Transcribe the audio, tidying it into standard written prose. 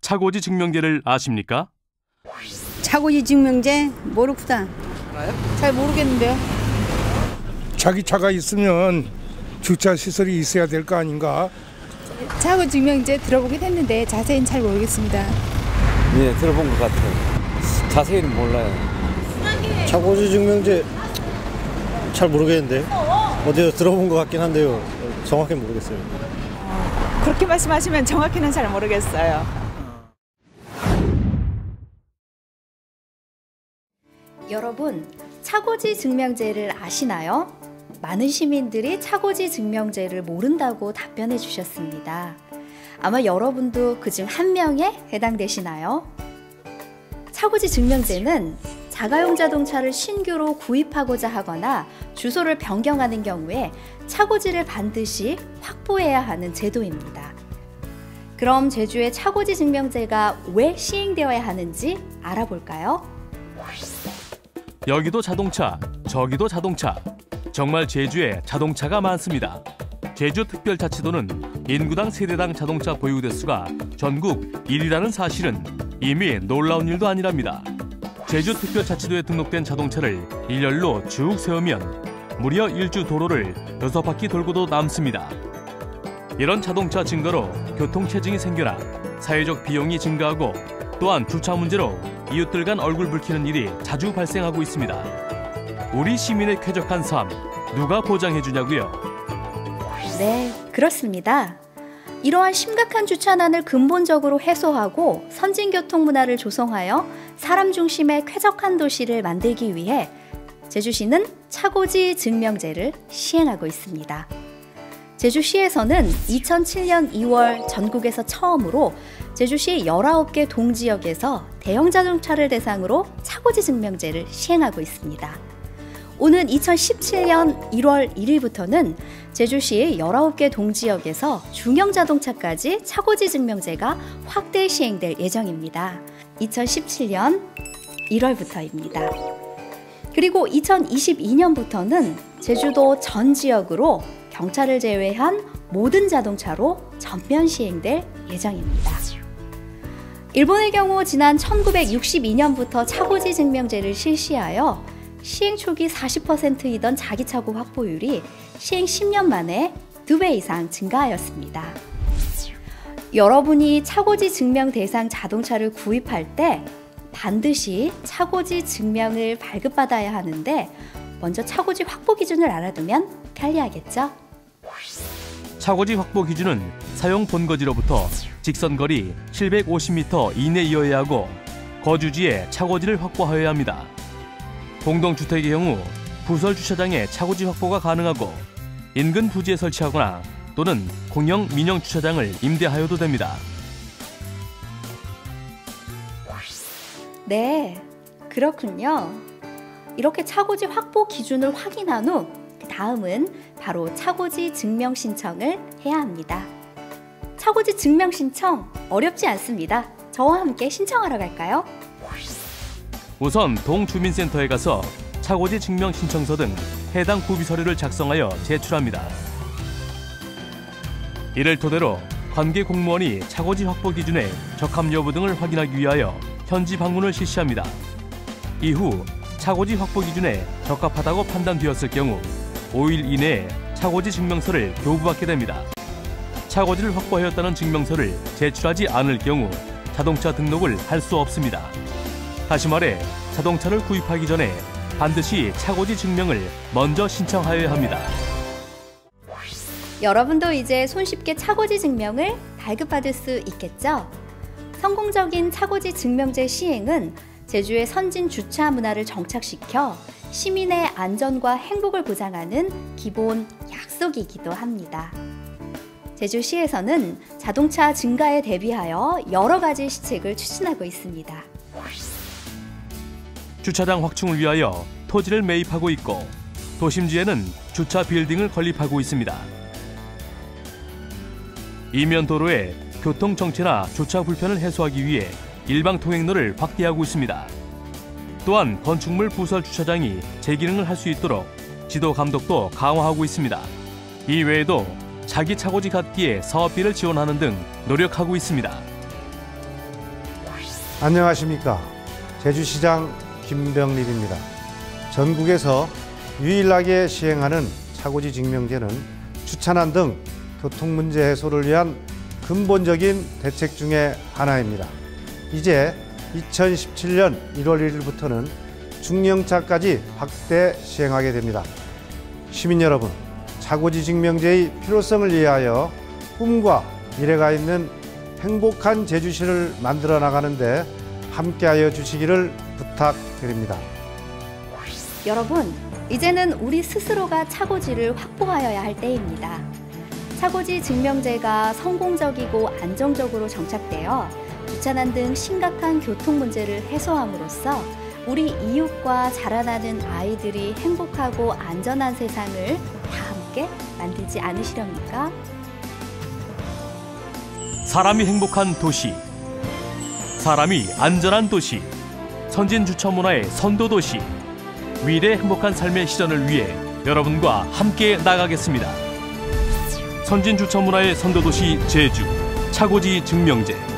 차고지 증명제를 아십니까? 차고지 증명제 모르구다. 잘 모르겠는데요. 자기 차가 있으면 주차 시설이 있어야 될 거 아닌가? 차고 증명제 들어보긴 했는데 자세히는 잘 모르겠습니다. 네, 들어본 것 같아요. 자세히는 몰라요. 차고지 증명제 잘 모르겠는데 어디서 들어본 것 같긴 한데요. 정확히 모르겠어요. 그렇게 말씀하시면 정확히는 잘 모르겠어요. 여러분, 차고지 증명제를 아시나요? 많은 시민들이 차고지 증명제를 모른다고 답변해 주셨습니다. 아마 여러분도 그중 한 명에 해당되시나요? 차고지 증명제는 자가용 자동차를 신규로 구입하고자 하거나 주소를 변경하는 경우에 차고지를 반드시 확보해야 하는 제도입니다. 그럼 제주의 차고지 증명제가 왜 시행되어야 하는지 알아볼까요? 여기도 자동차, 저기도 자동차. 정말 제주에 자동차가 많습니다. 제주특별자치도는 인구당 세대당 자동차 보유 대수가 전국 1위라는 사실은 이미 놀라운 일도 아니랍니다. 제주특별자치도에 등록된 자동차를 일렬로 쭉 세우면 무려 일주 도로를 6바퀴 돌고도 남습니다. 이런 자동차 증가로 교통체증이 생겨나 사회적 비용이 증가하고 또한 주차 문제로 이웃들 간 얼굴 붉히는 일이 자주 발생하고 있습니다. 우리 시민의 쾌적한 삶, 누가 보장해주냐고요? 네, 그렇습니다. 이러한 심각한 주차난을 근본적으로 해소하고 선진교통 문화를 조성하여 사람 중심의 쾌적한 도시를 만들기 위해 제주시는 차고지 증명제를 시행하고 있습니다. 제주시에서는 2007년 2월 전국에서 처음으로 제주시 19개 동지역에서 대형 자동차를 대상으로 차고지 증명제를 시행하고 있습니다. 오는 2017년 1월 1일부터는 제주시 19개 동지역에서 중형 자동차까지 차고지 증명제가 확대 시행될 예정입니다. 2017년 1월부터입니다. 그리고 2022년부터는 제주도 전 지역으로 경차를 제외한 모든 자동차로 전면 시행될 예정입니다. 일본의 경우 지난 1962년부터 차고지 증명제를 실시하여 시행 초기 40%이던 자기차고 확보율이 시행 10년 만에 2배 이상 증가하였습니다. 여러분이 차고지 증명 대상 자동차를 구입할 때 반드시 차고지 증명을 발급받아야 하는데 먼저 차고지 확보 기준을 알아두면 편리하겠죠? 차고지 확보 기준은 사용 본거지로부터 직선거리 750m 이내이어야 하고 거주지에 차고지를 확보하여야 합니다. 공동주택의 경우 부설 주차장에 차고지 확보가 가능하고 인근 부지에 설치하거나 또는 공영 민영 주차장을 임대하여도 됩니다. 네, 그렇군요. 이렇게 차고지 확보 기준을 확인한 후 다음은 바로 차고지 증명 신청을 해야 합니다. 차고지 증명 신청 어렵지 않습니다. 저와 함께 신청하러 갈까요? 우선 동주민센터에 가서 차고지 증명 신청서 등 해당 구비 서류를 작성하여 제출합니다. 이를 토대로 관계 공무원이 차고지 확보 기준의 적합 여부 등을 확인하기 위하여 현지 방문을 실시합니다. 이후 차고지 확보 기준에 적합하다고 판단되었을 경우 5일 이내에 차고지 증명서를 교부받게 됩니다. 차고지를 확보하였다는 증명서를 제출하지 않을 경우 자동차 등록을 할 수 없습니다. 다시 말해 자동차를 구입하기 전에 반드시 차고지 증명을 먼저 신청하여야 합니다. 여러분도 이제 손쉽게 차고지 증명을 발급받을 수 있겠죠? 성공적인 차고지 증명제 시행은 제주의 선진 주차 문화를 정착시켜 시민의 안전과 행복을 보장하는 기본 약속이기도 합니다. 제주시에서는 자동차 증가에 대비하여 여러 가지 시책을 추진하고 있습니다. 주차장 확충을 위하여 토지를 매입하고 있고 도심지에는 주차 빌딩을 건립하고 있습니다. 이면 도로에 교통 정체나 주차 불편을 해소하기 위해 일방 통행로를 확대하고 있습니다. 또한 건축물 부설 주차장이 제 기능을 할 수 있도록 지도 감독도 강화하고 있습니다. 이 외에도 자기 차고지 갖기에 사업비를 지원하는 등 노력하고 있습니다. 안녕하십니까. 제주시장 김병립입니다. 전국에서 유일하게 시행하는 차고지 증명제는 주차난 등 교통문제 해소를 위한 근본적인 대책 중에 하나입니다. 이제 2017년 1월 1일부터는 중형차까지 확대 시행하게 됩니다. 시민 여러분, 차고지 증명제의 필요성을 이해하여 꿈과 미래가 있는 행복한 제주시를 만들어 나가는데 함께하여 주시기를 부탁드립니다. 여러분, 이제는 우리 스스로가 차고지를 확보하여야 할 때입니다. 차고지 증명제가 성공적이고 안정적으로 정착되어 주차난 등 심각한 교통 문제를 해소함으로써 우리 이웃과 자라나는 아이들이 행복하고 안전한 세상을 다 함께 만들지 않으시렵니까? 사람이 행복한 도시, 사람이 안전한 도시, 선진 주차 문화의 선도 도시, 미래 행복한 삶의 실현을 위해 여러분과 함께 나가겠습니다. 선진 주차 문화의 선도 도시 제주, 차고지 증명제.